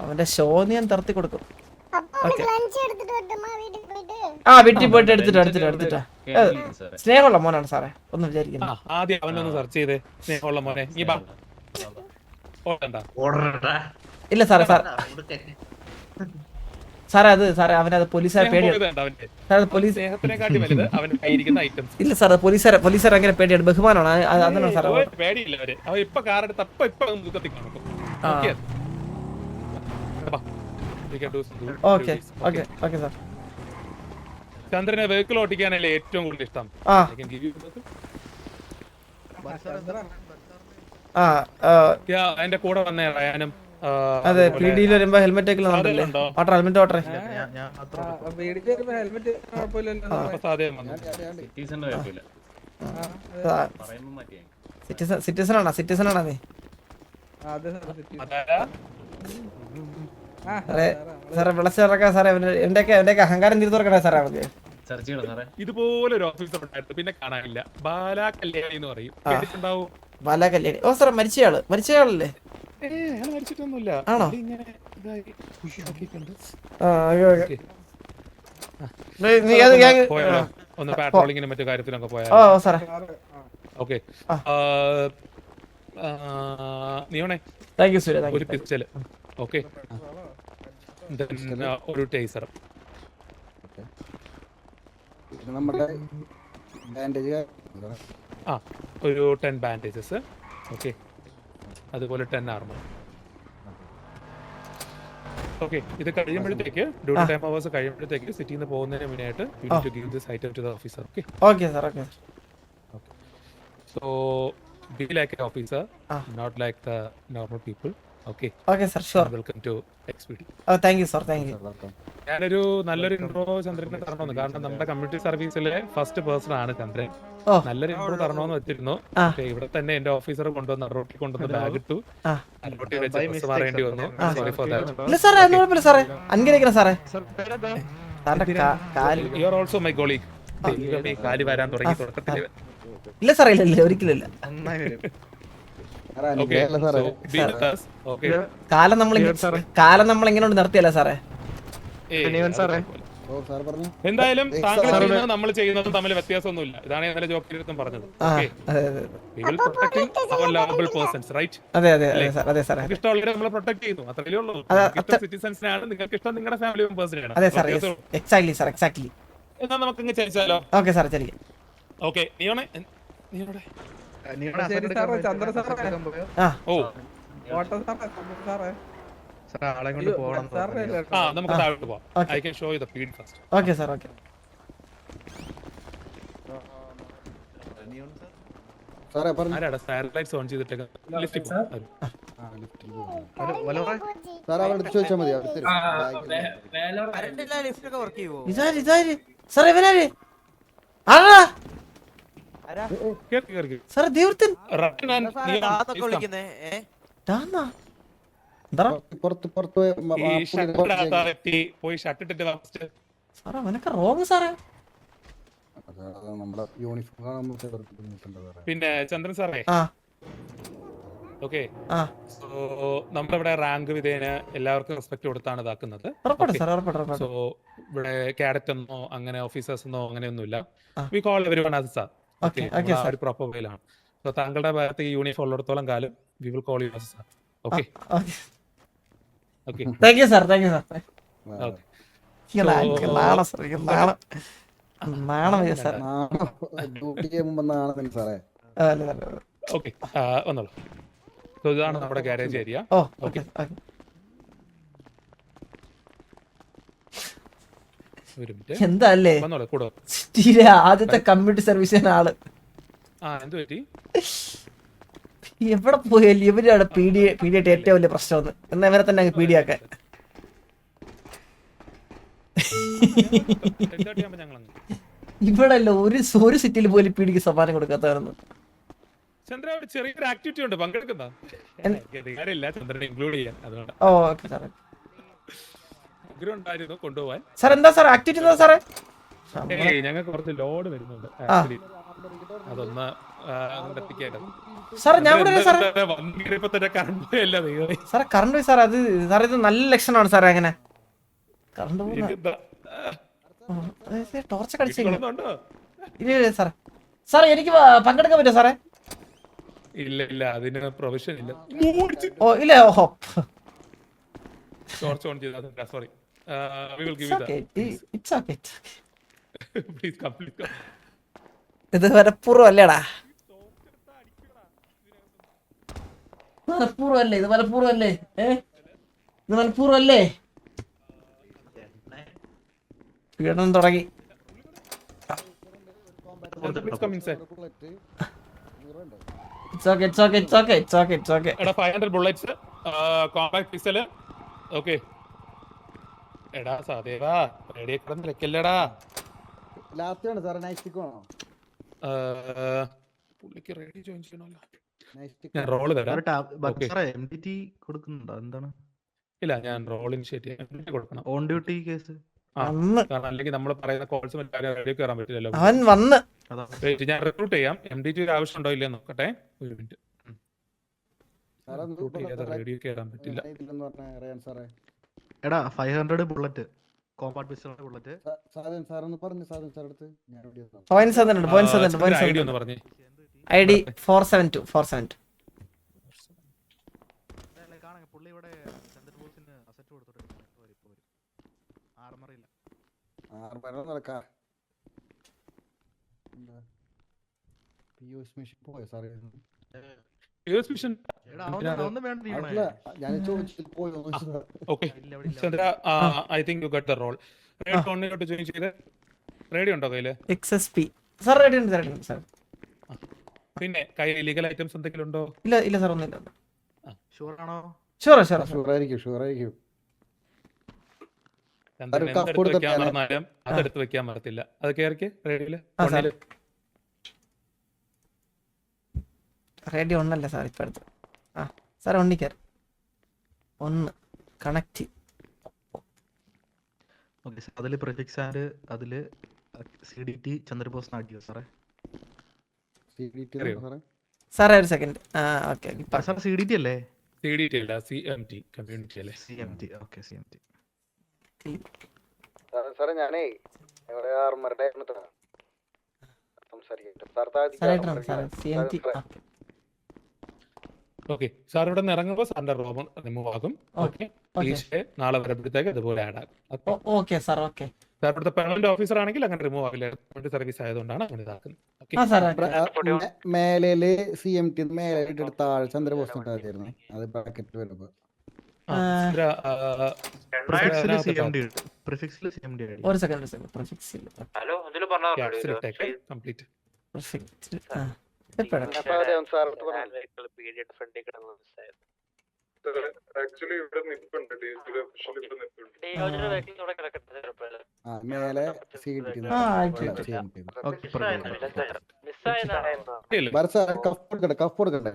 അവന്റെ ഷോ ഞാൻ തർത്തി കൊടുക്കും. വീട്ടിൽ പോയിട്ട് എടുത്തിട്ടാ. സ്നേഹമുള്ള മോനാണ് സാറേ, ഒന്നും വിചാരിക്കുന്നു. ആദ്യം അവനൊന്ന് സെർച്ച് ചെയ്തേ. സ്നേഹമുള്ള മോനെ, നീ ബാ. ഇല്ല സാറേ, സാറേ അവനത് പോലീസുകാരെ പേടിയാണ്. ഇല്ല സാറേ, പോലീസുകാർ അങ്ങനെ പേടിയാണ്, ബഹുമാനമാണ്. അതാണ് സാറേ. പേടിയില്ല അവര്. അവൻ ഇപ്പൊ കാറെടുത്ത് ഇപ്പൊ മുഖത്തി കാണും. Okay sir. ചന്ദ്രനെ വെഹിക്കിൾ ഓടിക്കാനല്ലേ ഏറ്റവും കൂടുതൽ ഇഷ്ടം. എന്റെ കൂടെ വന്നേ റയാനും. അതെ, പീഡിയിൽ വരുമ്പോ ഹെൽമെറ്റ് ഒക്കെ ഹെൽമെറ്റ് ഓട്ടറെ. സിറ്റിസൺ ആണോ നീ? സാറേ വിളച്ചിറക്കാം സാറേ. എന്റെയൊക്കെ അഹങ്കാരം തിരിച്ചു തുറക്കണേ സാറേ. നമുക്ക് ഇതുപോലെ ഒരു ഓഫീസർ ഉണ്ടായിരുന്നു, പിന്നെ കാണാനില്ല. ബാലാ കല്യാണി എന്ന് പറയും. ബാലാ കല്യാണി. ഓ സാറേ, മരിച്ചയാളല്ലേ? മരിച്ചിട്ടൊന്നുമില്ല. ആണോ? ഒന്ന് പാട്രോളിങ്ങിനും മറ്റു കാര്യത്തിലൊക്കെ പോയാ. ഓക്കെ, നീണേ ഒരു പിസ്റ്റല്. ഓക്കെ, ഒരു ടേസർ. ഒരു 10 ബാൻഡേജസ്. ഓക്കെ, അതുപോലെ 10 ആർമർ. ഓക്കെ, ഇത് കഴിയുമ്പോഴത്തേക്ക് ഡ്യൂട്ടി ടൈം അവേഴ്സ് കഴിയുമ്പോഴത്തേക്ക് സിറ്റിയിൽ നിന്ന് പോകുന്നതിന് മുന്നായിട്ട് you need to give this item to the officer. Okay sir. So be like an officer, not like the normal people. Okay sir, sure. Welcome to XPD. Thank you sir. ഞാനൊരു നല്ലൊരു intro ചന്ദ്രനെ തരണമെന്ന്. കാരണം നമ്മുടെ community സർവീസിലെ first person ആണ് ചന്ദ്രൻ. നല്ലൊരു intro തരണമെന്ന് വെച്ചിരുന്നു. ഇവിടെ തന്നെ എന്റെ ഓഫീസർ കൊണ്ടുവന്ന് റോട്ടി കൊണ്ടുവന്ന് ബാഗ് ഇട്ടു. റോട്ടി വെച്ച് ബസ് മാറേണ്ടി വന്നു. Sorry for that. You are also my colleague. കാലി വരാൻ തുടങ്ങി തുടക്കത്തില്. ഇല്ല സാറേ, ഇല്ല ഒരിക്കലും. കാലം നമ്മളിങ്ങനെ നിർത്തിയല്ല സാറേ. എന്തായാലും താങ്കൾ ചെയ്യുന്നത് നമ്മൾ ചെയ്യുന്നതും തമ്മിൽ വ്യത്യാസമൊന്നുമില്ല. ഇതാണ് ഇന്നലെ ജോക്കിലും പറഞ്ഞത്. ഇഷ്ടമുള്ളവരെ നമ്മൾ പ്രൊട്ടക്ട് ചെയ്യുന്നു, അത്രയേ ഉള്ളൂ. സിറ്റിസൺസിനാണ്, നിങ്ങൾക്ക് ഇഷ്ടം നിങ്ങളുടെ ഫാമിലി മെമ്പേഴ്സിനാണ്. എന്നാ നമുക്ക് ഇങ്ങനെ ചരിച്ചാലോ? ഓക്കെ സാർ, ശരി. ഓക്കെ, നീയോടെ നമുക്ക് താഴോട്ട് പോവാം. I can show you the feed first. Okay sir. Okay ആരാടാ സാറ്റലൈറ്റ്സ് ഓൺ ചെയ്തിട്ടേക്ക്? ലിഫ്റ്റിൽ പോ. പോയി ഷർട്ട് ഇട്ടിട്ട് പിന്നെ ചന്ദ്രൻ സാറേ, ഓക്കെ, സോ നമ്മളിവിടെ റാങ്ക് വിധേന എല്ലാവർക്കും റെസ്പെക്ട് കൊടുത്താണ് ഇതാക്കുന്നത്. സോ ഇവിടെ കാഡറ്റ് എന്നോ അങ്ങനെ ഓഫീസേഴ്സ് എന്നോ അങ്ങനെയൊന്നുമില്ല. We call everyone as sir. ഒരു പ്രോപ്പർ വേയിലാണ്. സോ താങ്കളുടെ ഭാഗത്ത് ഈ യൂണിഫോം ഉള്ളിടത്തോളം കാലം we will call you as sir. Okay, okay, thank you sir. Okay. Okay, വന്നോളൂ. സോ ഇതാണ് നമ്മുടെ ഗാരേജ് ഏരിയ. ഓക്കെ, ഒരു മിനിറ്റ്. എന്താ അല്ലേ വന്നോളൂ, കൂടെ ആദ്യത്തെ കമ്മ്യൂണിറ്റി സർവീസിന് ആള്. എന്ത് പറ്റി? എവിടെ പോയാലും ഇവരാണ് പീഡിയായിട്ട് ഏറ്റവും വലിയ പ്രശ്നം. എന്നാ ഇവരെ തന്നെ പീഡിയാക്കാൻ. ഇവിടെ അല്ല ഒരു സിറ്റിയിൽ പോലും പീഡിക്ക് സമ്മാനം കൊടുക്കാത്തായിരുന്നു. ചന്ദ്ര ഒരു ചെറിയൊരു ആക്ടിവിറ്റി ഉണ്ട്, പങ്കെടുക്കുന്ന ചന്ദ്രനെ ഇൻക്ലൂഡ് ചെയ്യാൻ. അതുകൊണ്ട് ഓക്കെ സാറേ. ആഗ്രഹം ഉണ്ടായിരുന്നു കൊണ്ടുപോവാൻ. സാർ എന്താ സാർ ആക്ടിവിറ്റി എന്താ സാറേ? ഞങ്ങൾക്ക് കുറച്ച് ലോഡ് വരുന്നുണ്ട്, അതൊന്ന് എത്തിക്കേണ്ടത്. സാറേ ഞാൻ കൂടെ സാറേ കറണ്ട് പോയി സാർ. അത് സാറേ ഇത് നല്ല ലക്ഷണമാണ് സാറേ. അങ്ങനെ കറണ്ട് ടോർച്ചൊക്കെ അടിച്ചില്ല സാറേ. സാറേ എനിക്ക് പങ്കെടുക്കാൻ പറ്റുമോ സാറേ? ഇല്ല അതിന് പ്രൊവിഷൻ ഇല്ല. ഓ ഇല്ല. ഓഹോ ടോർച്ച് ഓൺ ചെയ്താ സോറി. ഇത് മനഃപൂർവ്വം അല്ലേടാ, മനഃപൂർവ്വം അല്ലേ? ഇത് മനഃപൂർവ്വം അല്ലേ? ഇത് മനഃപൂർവ്വം അല്ലേ? പീഡനം തുടങ്ങി. It's okay. എടാ 500 bullets, compact pistol. Okay. എടാ സാദേവാ റെഡി കിടന്ന് വെക്കല്ലേടാ. ലാസ്റ്റ് ആണ് സാറേ. നൈസ്റ്റിക് ആണോ? പുള്ളിക്ക് റെഡി ജോയിൻ ചെയ്യണമല്ലോ. ഞാൻ റോൾ തരാം. MDT കൊടുക്കുന്നുണ്ടോ? എന്താണ്? ഇല്ല, ഞാൻ റോൾ ഇനിഷ്യേറ്റ് ചെയ്യാൻ കൊടുക്കണം. On duty case. കാരണം അല്ലെങ്കിൽ നമ്മൾ പറയുന്ന കോൾസ് റേഡിയോ കയറാൻ പറ്റില്ലല്ലോ. അവൻ വന്ന് ഞാൻ റിക്രൂട്ട് ചെയ്യാം. MDT ആവശ്യം ഉണ്ടോ ഇല്ല നോക്കട്ടെ. ഒരു മിനിറ്റ്. റേഡിയോ കയറാൻ പറ്റില്ല. എടാ 500 ബുള്ളറ്റ്, കോമ്പാക്ട് പിസ്റ്റളിന്റെ ബുള്ളറ്റ്. പോയിന്റ്സ് ഐഡി ഒന്ന് പറഞ്ഞേ. ID 472. പുള്ളി ഇവിടെ ചന്ദ്രബോസിന് അസറ്റ് കൊടുത്തിട്ടുണ്ട്. ആർമറില്ല. പോയോ സാറേ? Chandra I think you got the role. റേഡിയോട്ട് ജോയിൻ ചെയ്ത്. റേഡിയോ ഉണ്ടോ കയ്യില്? XSP സാർ റെഡി ഉണ്ട് സാർ. പിന്നെ കയ്യിൽ ഇലീഗൽ ഐറ്റംസ് എന്തെങ്കിലും ഉണ്ടോ? ഇല്ല സാർ ഒന്നുമില്ല. ഷുവർ ആണോ? ഷുവർ ആയിരിക്കും. അതെടുത്ത് വെക്കാൻ മറത്തില്ല. അത് കേറിക്ക് റേഡിയോയില്. റേഡിയോ ഒന്നല്ല സാർ ഇപ്പൊ അടുത്ത്. സാർ ഒന്നിക്കാർ ഒന്ന് കണക്ട്. അതില് പ്രിഫിക്സ് ആൻഡ് അതില് CDT ചന്ദ്രബോസ് നാട്ടിയോ സാറേ? സാറേ ഒരു സെക്കൻഡ്. ഓക്കെ സാർ CDT അല്ലേ? CDT അല്ല, CMT കമ്മ്യൂണിറ്റി അല്ലേ? CMT. Okay CMT. സാറേ ഞാനേ ഇവിടെ ആർമറുടെ ഓക്കെ സാർ ഇവിടെ നിന്ന് ഇറങ്ങുമ്പോൾ സാറിന്റെ റോബൺ റിമൂവ് ആകും. ഓക്കെ നാളെ വരുമ്പോഴത്തേക്ക് അതുപോലെ ആഡ് ആകും. Okay sir. ഓക്കെ സാർ ഇവിടുത്തെ പെർമനന്റ് ഓഫീസർ ആണെങ്കിൽ അങ്ങനെ റിമൂവ് ആവില്ല. സർവീസ് ആയതുകൊണ്ടാണ് അങ്ങനെ ഇതാക്കുന്നത്. മേലേല് CMT മേലെ താഴെ ചന്ദ്രബോസ് ഉണ്ടായിരുന്നു. അത് ബ്രാക്കറ്റ് വരുമ്പോ ഒരു സെക്കൻഡ്. പ്രിഫിക്സിൽ ഹലോ ഇതില് പറഞ്ഞോ. കംപ്ലീറ്റ് മേലെ കഫ് കൊടുക്കണ്ടേ?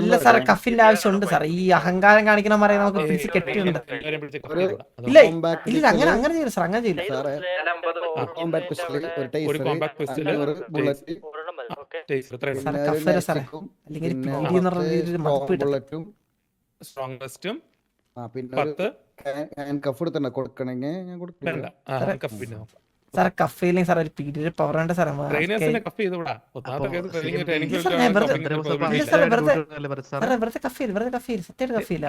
ഇല്ല സാറേ കഫിന്റെ ആവശ്യമുണ്ട് സാർ. ഈ അഹങ്കാരം കാണിക്കണമാരെ നമുക്ക് പിടിച്ച് കെട്ടിയുണ്ട്. ഇല്ല അങ്ങനെ ചെയ്യില്ല സാർ. അങ്ങനെ ചെയ്യില്ല സാറേ. അല്ലെങ്കിൽ സാർ കഫ് ഇല്ലെങ്കിൽ സാർ ഒരു പീരീഡ് പവർ ഉണ്ട് സാറേ. വെറുതെ കഫീൽ സത്യമായിട്ട് കഫീല.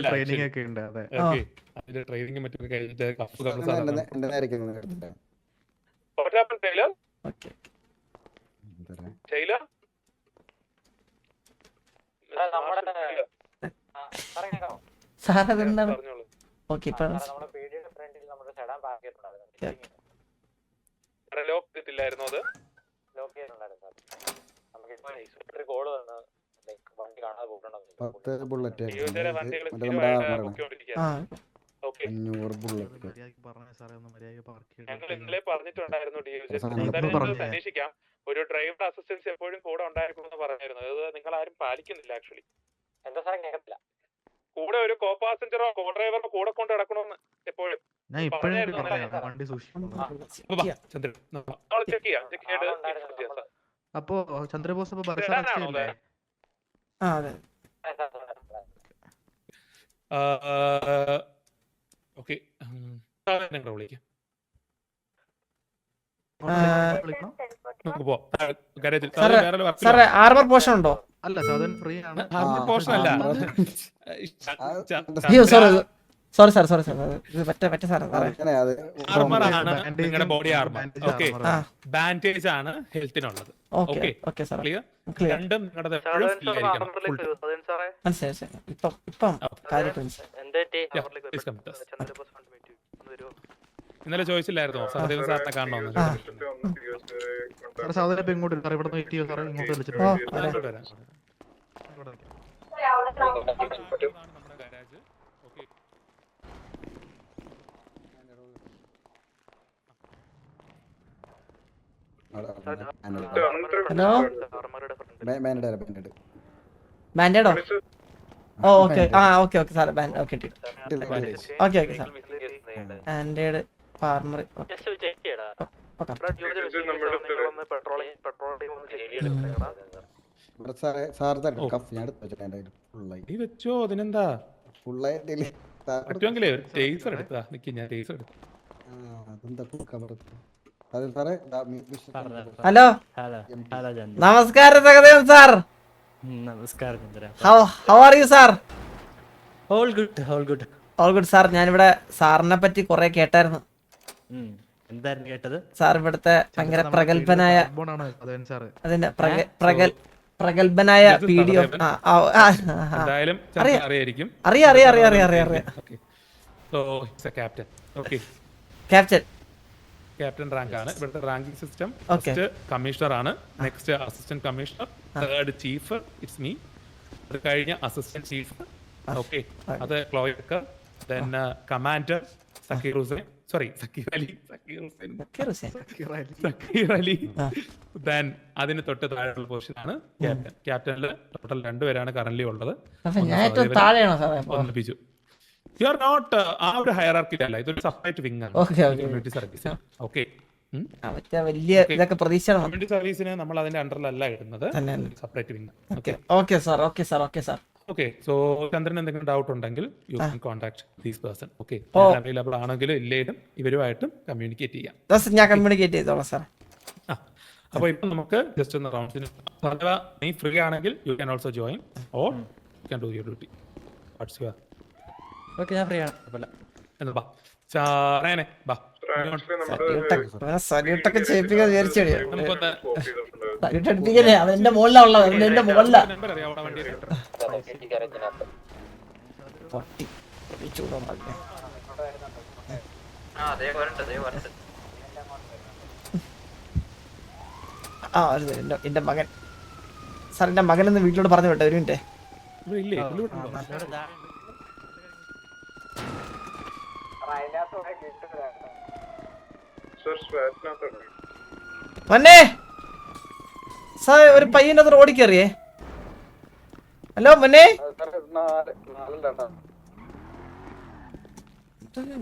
ട്രെയിനിങ് ഒക്കെ ഉണ്ട്. ട്രെയിനിങ് മറ്റൊക്കെ കഴിഞ്ഞിട്ട് സാർ അതെന്താണ്? ഓക്കെ ഇപ്പൊ ലോക്ക് ചെയ്തിട്ടില്ലായിരുന്നു. അത് 10 ബുള്ളറ്റ് ഡിയോസിലെ വണ്ടികൾ മറ്റേ സ്ഥിരമായിട്ട് നമ്മുടെ പൊക്കിക്കൊണ്ടിരിക്കുകയാണ്. Okay 500 bullet. മര്യാദയ്ക്ക് പറഞ്ഞേ സാറേ, ഒന്ന് മര്യാദയ്ക്ക് പാർക്ക് ഞങ്ങൾ ഇന്നലെ പറഞ്ഞിട്ടുണ്ടായിരുന്നു ഡിയോസിൽ സാറേ, എന്തായാലും പറഞ്ഞേ. ഞങ്ങൾക്ക് അന്വേഷിക്കാം. ഒരു ഡ്രൈവർ അസിസ്റ്റൻസ് എപ്പോഴും കൂടെ ഉണ്ടായിരിക്കുമെന്ന് പറഞ്ഞിരുന്നു. അത് നിങ്ങൾ ആരും പാലിക്കുന്നില്ല ആക്ച്വലി. എന്താ സാർ കേൾക്കത്തില്ല. കൂടെ ഒരു കോ പാസഞ്ചറോ കോ ഡ്രൈവറോ കൂടെ കൊണ്ട് നടക്കണമെന്ന് എപ്പോഴും ഞാൻ ഇപ്പോഴും പറയാം, വണ്ടി സൂക്ഷിക്കണം. ചന്ദ്രൻ ചെക്ക് ചെയ്യാം. ചെക്ക് ചെയ്തിട്ട് അപ്പോ ചന്ദ്രബോസ് അപ്പൊ ബർഷ ഇടാനാണോ arrest ചെയ്യില്ലേ? ആ അതെ ഓക്കെ ഞങ്ങൾ വിളിക്കാം. വിളിക്കണം? നമുക്ക് പോവാം. ഗാരേജിൽ സാറേ വേറെ work സാറേ ഇല്ല. ആർമർ പോർഷൻ ഉണ്ടോ? അല്ല സാധനം ഫ്രീ ആണ്. ആർമർ പോർഷൻ അല്ല. അയ്യോ സോറി സാർ ഇത് പറ്റ സാറേ അങ്ങനെ അത് ആർമർ ആണ് Bandage നിങ്ങളുടെ body armour. bandage okay armor ആ ആണ്. ബാൻഡേജ് ആണ് ഹെൽത്തിനുള്ളത്. Okay okay okay sir clear. Clear രണ്ടും നിങ്ങളുടെ എപ്പോഴും fill ആയിരിക്കണം. Full time. മനസ്സിലായി ഇപ്പം കാര്യമായിട്ട് മനസ്സിലായി. Please come with us. ഇന്നലെ ചോദിച്ചില്ലായിരുന്നോ സഹദേവൻ സാറിനെ കാണണമെന്ന്? സാറേ സാധനം ഇപ്പൊ ഇങ്ങോട്ട് സാറേ ഇവിടെ വെയിറ്റ് ചെയ്യോ സാറേ, ഇങ്ങോട്ട് വിളിച്ചിട്ട് ഓ ഇവിടെ അതെ വരാം. ഇവിടെ നിൽക്കാം. ഇതാണ് നമ്മുടെ ഗാരേജ്. ഓക്കെ ഹലോ ബാൻഡേഡ് ബാൻഡേഡോ? ഓ ഓക്കെ ഓക്കെ സാറേ okay okay sir banded armour cuff ഞാൻ എടുത്ത് വെച്ചിട്ടുണ്ട് ഫുള്ളായി ഈ വെച്ചോ അതിനെന്താ ഫുള്ളായിട്ട് പറ്റുമെങ്കിലേ ഒരു ടേസർ എടുത്താ നിക്ക്. ഞാൻ ടേസർ എടുത്തു. അതെന്താ കവർ അത് സാറേ ഹലോ നമസ്കാരം സഹദേവൻ സാർ. നമസ്കാരം Chandra. How are you sir? All good all good sir. ഞാനിവിടെ സാറിനെ പറ്റി കുറെ കേട്ടായിരുന്നു. എന്തായിരുന്നു കേട്ടത്? സാർ ഇവിടുത്തെ ഭയങ്കര പ്രഗത്ഭനായ Backbone ആണ് സാധനം സാറ്. അതിന്റെ പ്രഗത്ഭനായ PDO. എന്തായാലും അറിയാം. അറിയായിരിക്കും. അറിയാം so it's a captain. Okay captain. Captain rank ആണ് ഇവിടുത്തെ ranking system. Okay. First commissioner ആണ്, next assistant commissioner, third chief it's me, അത് കഴിഞ്ഞ അസിസ്റ്റന്റ് ചീഫ്. ഓക്കെ അത് ക്ലോയക്കർ, then commander Zakir Hussain, sorry Zakir Ali, then അതിന് തൊട്ട് താഴെയുള്ള പൊസിഷൻ ആണ് ക്യാപ്റ്റൻ. ക്യാപ്റ്റനിൽ ടോട്ടൽ 2 പേരാണ് കറന്റ് ഉള്ളത്. ഞാൻ ഏറ്റവും താഴെയാണോ സാറേ? ഒന്ന് ബിജു. യു ആർ നോട്ട് ആ ഒരു ഹയറാർക്കിലല്ല, ഇതൊരു സെപ്പറേറ്റ് വിങ് ആണ്. Community service. ഓക്കെ വലിയ ഇതൊക്കെ പ്രതീക്ഷയാണ്. കമ്മ്യൂണിറ്റി സർവീസിന് നമ്മൾ അതിന്റെ അണ്ടറിലല്ല ഇടുന്നത്, separate wing. Okay sir. Okay so Chandran എന്തെങ്കിലും ഡൗട്ട് ഉണ്ടെങ്കിൽ you can contact these person. Okay available ആണെങ്കിലും ഇല്ലെങ്കിലും ഇവരുമായിട്ടും കമ്മ്യൂണിക്കേറ്റ് ചെയ്യാം. ഞാൻ കമ്മ്യൂണിക്കേറ്റ് ചെയ്തോളാം സാർ. അപ്പൊ ഇപ്പൊ നമുക്ക് ജസ്റ്റ് ഒന്ന് റൗണ്ട്സിന് അഥവാ നീ ഫ്രീ ആണെങ്കിൽ you can also join or you can do your duty. What's your okay ഞാൻ ഫ്രീ ആണ്. എന്ന് ബാ ചാറേനെ ബാ. സല്യൂട്ടൊക്കെ ചെയ്യിപ്പിക്കാൻ വിചാരിച്ചു. നമുക്കൊന്ന് സല്യൂട്ട് അടിപ്പിക്കല്ലേ? അവന്റെ മുകളിലാ ഉള്ളത്, എന്റെ മുകളിലാ. നമ്പർ അറിയാം അവിടെ വണ്ടി എന്റെ മകൻ സാർ, എന്റെ മകനൊന്ന് വീട്ടിലോട്ട് പറഞ്ഞു വിട്ടോ. ഒരു മിനിറ്റ്. ഇവിടെ ഇല്ലേ? മന്നെ സാർ ഒരു പയ്യന്റെ അത്ര ഓടിക്കേറിയേ. ഹലോ മന്നെ,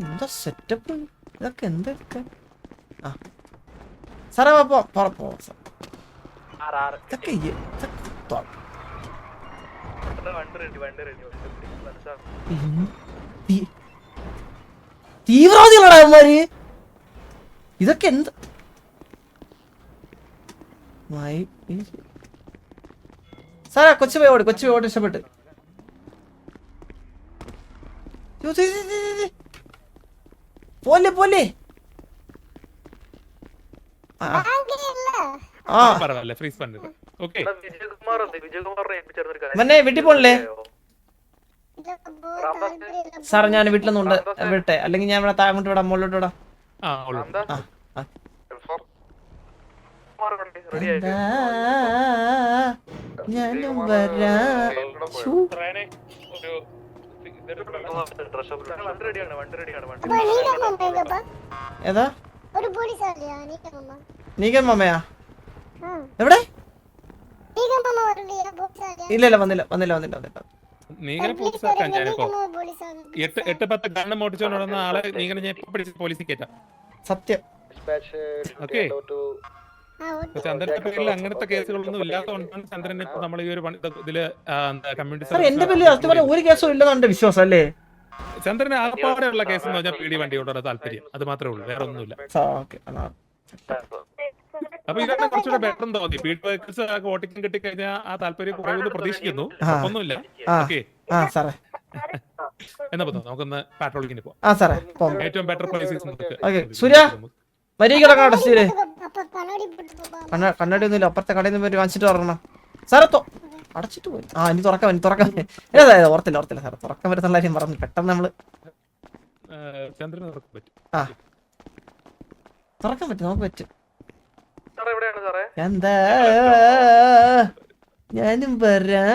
എന്താ സെറ്റപ്പ് ഇതൊക്കെ? എന്തൊക്കെ സാറേ പോ സാർ. തീവ്രവാദികളാണ് അവന്മാര്. ഇതൊക്കെ എന്ത്? സാറേ കൊച്ചു പോയി ഓടി ഇഷ്ടപ്പെട്ട്. പോലെ ഫ്രീസ് പണ്ട്. ഓക്കെ മന്നെ വീട്ടിൽ പോണില്ലേ സാറേ? ഞാൻ വീട്ടിലൊന്നുണ്ട് വിട്ടെ, അല്ലെങ്കിൽ ഞാൻ ഇവിടെ താഴോട്ട് വിടാം, മുകളിലോട്ട് വിടാം. എന്താ ഞാനും വരാം. ശ്ശൂ. അപ്പൊ നീലമ്മ ഏതാ ഒരു പോലീസ് അറിയാ നീലമ്മ നീകൻ മാമയാ ആ എവിടെ? നീലമ്മ വരില്ല പോലീസ് അറിയാ ഇല്ല വന്നില്ല. നീങ്ങനെ പോലീസാക്കാൻ ഞാനിപ്പോ നീലമ്മ പോലീസ് ആണ് 8-10 കണ്ണം മോട്ടിച്ചോണ്ട് നടന്ന ആളെ നീങ്ങനെ ഞാൻ ഇപ്പൊ പിടിച്ച് പോലീസിൽ കയറ്റാം. സത്യം. ഓക്കെ ആ ഓക്കെ ചന്ദ്രന്റെ പേരിൽ അങ്ങനത്തെ കേസുകളൊന്നും ഇല്ലാത്തതുകൊണ്ടാണ് ചന്ദ്രൻ ഇപ്പൊ നമ്മൾ ഈ ഒരു ഇതില് കമ്മ്യൂണിറ്റി സാർ എന്റെ പേരിൽ അതുപോലെ ഒരു കേസും ഇല്ലെന്ന് എന്റെ വിശ്വാസം അല്ലേ? ചന്ദ്രന് ആകപ്പാടെയുള്ള കേസ് എന്ന് പറഞ്ഞാൽ പീഡി വണ്ടിയോടുള്ള താല്പര്യം അത് മാത്രമേ ഉള്ളൂ, വേറെ ഒന്നുമില്ല. അപ്പൊ ഇതാണ് കുറച്ചുകൂടെ ബെറ്റർ എന്ന് തോന്നി. ഫീൽഡ് വർക്കേഴ്സ് വോട്ടിംഗ് കിട്ടിക്കഴിഞ്ഞാൽ ആ താല്പര്യം കുറയുമെന്ന് പ്രതീക്ഷിക്കുന്നു. ഒന്നുമില്ല. ഓക്കെ എന്നാ പറ്റും നമുക്കൊന്ന് പാട്രോളിങ്ങിന് പോവാം. ഏറ്റവും ബെറ്റർ പ്ലേസസ് സൂര്യ വരികളൊക്കെ സ്റ്റീല് അപ്പൊ കണ്ണാടി പോട്ട് കണ്ണാടി ഒന്നുമില്ല. അപ്പുറത്തെ കടയിൽ നിന്ന് പോയി വാങ്ങിച്ചിട്ട് പറഞ്ഞ സാറേ അടച്ചിട്ട് പോയി. ഇനി തുറക്കാൻ ഓർത്തില്ല സാറേ, തുറക്കാൻ പറ്റുന്ന കാര്യം പറഞ്ഞു പെട്ടെന്ന് നമ്മള് ചന്ദ്രന് തുറക്കാൻ പറ്റും. തുറക്കാൻ പറ്റും, നമുക്ക് പറ്റും. എന്താ ഞാനും വരാ.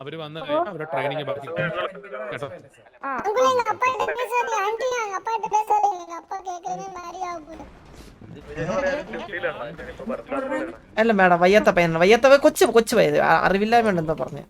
അവര് വന്ന് അവരുടെ ട്രെയിനിങ് ബാക്കി കേട്ടോ. அங்குல எங்க அப்பா கிட்ட பேசாதே ஆண்டி அப்பா கிட்ட பேசாதே எங்க அப்பா கேக்குறதே மாதிரி ஆகுது അല്ല മേഡം വയ്യാത്ത പയ്യനാണ്. വയ്യാത്ത കൊച്ചു പയ്യത് അറിവില്ലായ്മ ഉണ്ടെന്തോ പറഞ്ഞു.